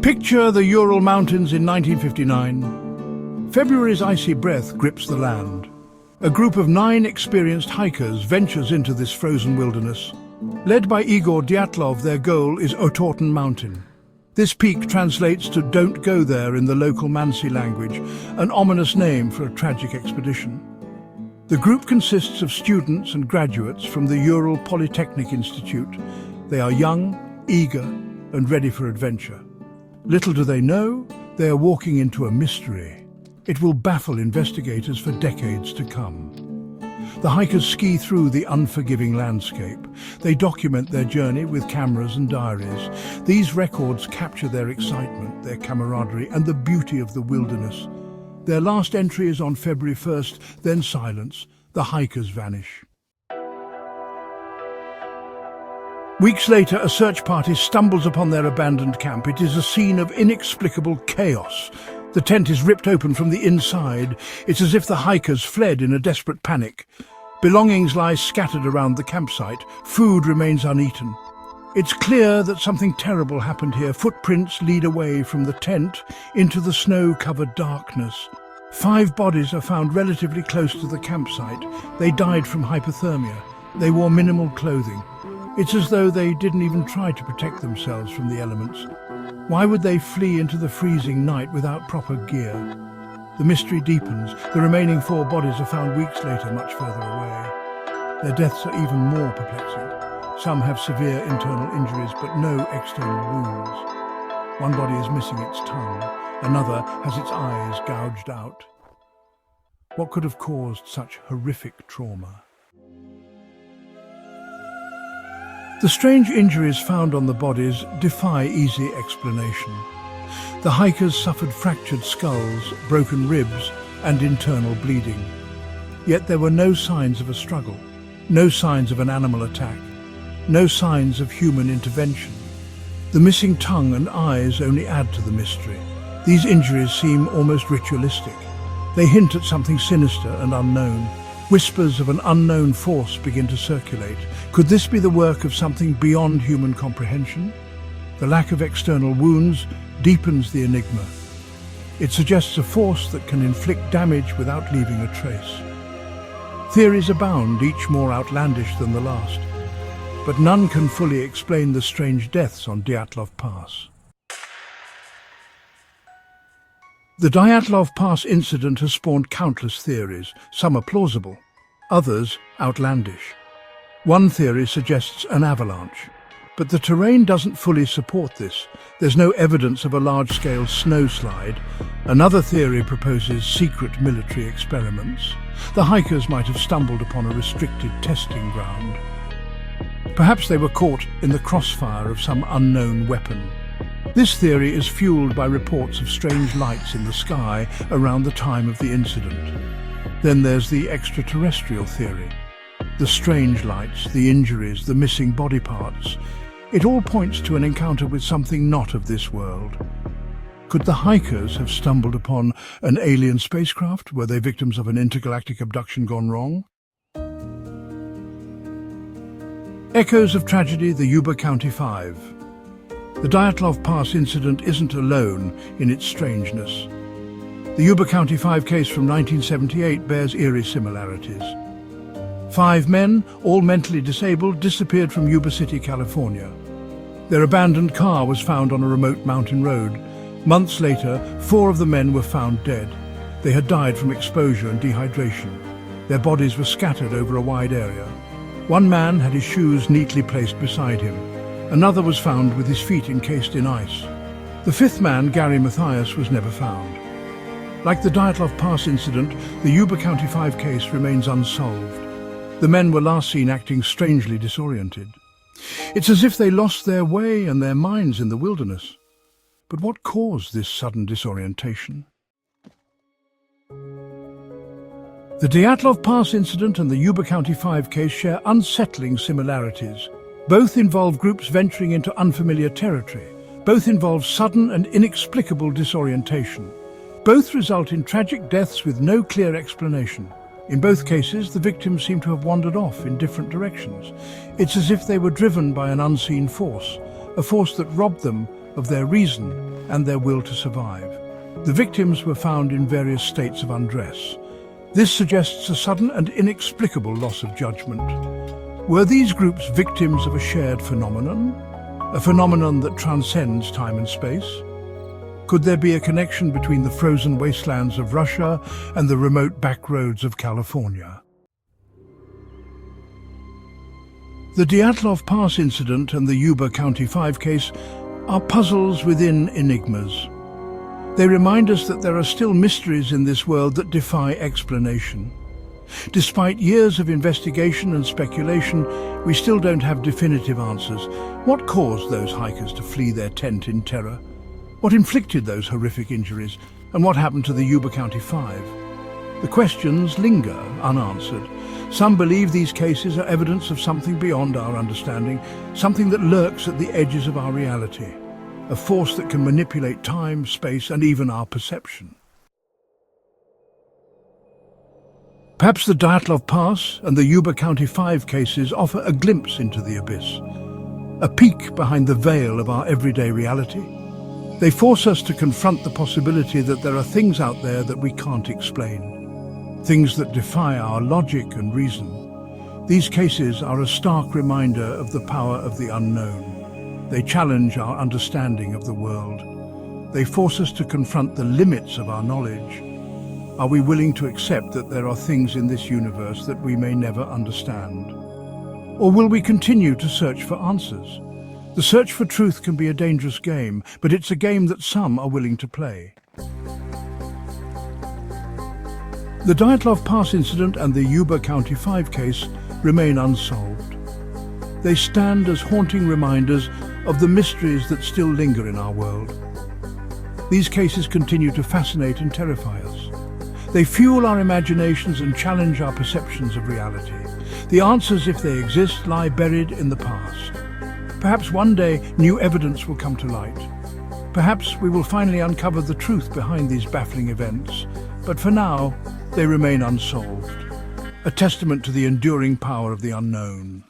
Picture the Ural Mountains in 1959. February's icy breath grips the land. A group of 9 experienced hikers ventures into this frozen wilderness. Led by Igor Dyatlov, their goal is Otorten Mountain. This peak translates to "Don't Go There" in the local Mansi language, an ominous name for a tragic expedition. The group consists of students and graduates from the Ural Polytechnic Institute. They are young, eager, and ready for adventure. Little do they know, they are walking into a mystery. It will baffle investigators for decades to come. The hikers ski through the unforgiving landscape. They document their journey with cameras and diaries. These records capture their excitement, their camaraderie, and the beauty of the wilderness. Their last entry is on February 1st, then silence. The hikers vanish. Weeks later, a search party stumbles upon their abandoned camp. It is a scene of inexplicable chaos. The tent is ripped open from the inside. It's as if the hikers fled in a desperate panic. Belongings lie scattered around the campsite. Food remains uneaten. It's clear that something terrible happened here. Footprints lead away from the tent into the snow-covered darkness. 5 bodies are found relatively close to the campsite. They died from hypothermia. They wore minimal clothing. It's as though they didn't even try to protect themselves from the elements. Why would they flee into the freezing night without proper gear? The mystery deepens. The remaining 4 bodies are found weeks later, much further away. Their deaths are even more perplexing. Some have severe internal injuries, but no external wounds. One body is missing its tongue. Another has its eyes gouged out. What could have caused such horrific trauma? The strange injuries found on the bodies defy easy explanation. The hikers suffered fractured skulls, broken ribs, and internal bleeding. Yet there were no signs of a struggle, no signs of an animal attack, no signs of human intervention. The missing tongue and eyes only add to the mystery. These injuries seem almost ritualistic. They hint at something sinister and unknown. Whispers of an unknown force begin to circulate. Could this be the work of something beyond human comprehension? The lack of external wounds deepens the enigma. It suggests a force that can inflict damage without leaving a trace. Theories abound, each more outlandish than the last. But none can fully explain the strange deaths on Dyatlov Pass. The Dyatlov Pass incident has spawned countless theories. Some are plausible, others outlandish. One theory suggests an avalanche, but the terrain doesn't fully support this. There's no evidence of a large-scale snowslide. Another theory proposes secret military experiments. The hikers might have stumbled upon a restricted testing ground. Perhaps they were caught in the crossfire of some unknown weapon. This theory is fueled by reports of strange lights in the sky around the time of the incident. Then there's the extraterrestrial theory. The strange lights, the injuries, the missing body parts. It all points to an encounter with something not of this world. Could the hikers have stumbled upon an alien spacecraft? Were they victims of an intergalactic abduction gone wrong? Echoes of tragedy, the Yuba County Five. The Dyatlov Pass incident isn't alone in its strangeness. The Yuba County Five case from 1978 bears eerie similarities. 5 men, all mentally disabled, disappeared from Yuba City, California. Their abandoned car was found on a remote mountain road. Months later, 4 of the men were found dead. They had died from exposure and dehydration. Their bodies were scattered over a wide area. One man had his shoes neatly placed beside him. Another was found with his feet encased in ice. The 5th man, Gary Mathias, was never found. Like the Dyatlov Pass incident, the Yuba County Five case remains unsolved. The men were last seen acting strangely disoriented. It's as if they lost their way and their minds in the wilderness. But what caused this sudden disorientation? The Dyatlov Pass incident and the Yuba County Five case share unsettling similarities. Both involve groups venturing into unfamiliar territory. Both involve sudden and inexplicable disorientation. Both result in tragic deaths with no clear explanation. In both cases, the victims seem to have wandered off in different directions. It's as if they were driven by an unseen force, a force that robbed them of their reason and their will to survive. The victims were found in various states of undress. This suggests a sudden and inexplicable loss of judgment. Were these groups victims of a shared phenomenon? A phenomenon that transcends time and space? Could there be a connection between the frozen wastelands of Russia and the remote backroads of California? The Dyatlov Pass Incident and the Yuba County Five case are puzzles within enigmas. They remind us that there are still mysteries in this world that defy explanation. Despite years of investigation and speculation, we still don't have definitive answers. What caused those hikers to flee their tent in terror? What inflicted those horrific injuries? And what happened to the Yuba County Five? The questions linger unanswered. Some believe these cases are evidence of something beyond our understanding, something that lurks at the edges of our reality, a force that can manipulate time, space, and even our perception. Perhaps the Dyatlov Pass and the Yuba County Five cases offer a glimpse into the abyss, a peek behind the veil of our everyday reality. They force us to confront the possibility that there are things out there that we can't explain, things that defy our logic and reason. These cases are a stark reminder of the power of the unknown. They challenge our understanding of the world. They force us to confront the limits of our knowledge. Are we willing to accept that there are things in this universe that we may never understand? Or will we continue to search for answers? The search for truth can be a dangerous game, but it's a game that some are willing to play. The Dyatlov Pass Incident and the Yuba County Five case remain unsolved. They stand as haunting reminders of the mysteries that still linger in our world. These cases continue to fascinate and terrify us. They fuel our imaginations and challenge our perceptions of reality. The answers, if they exist, lie buried in the past. Perhaps one day new evidence will come to light. Perhaps we will finally uncover the truth behind these baffling events. But for now, they remain unsolved, a testament to the enduring power of the unknown.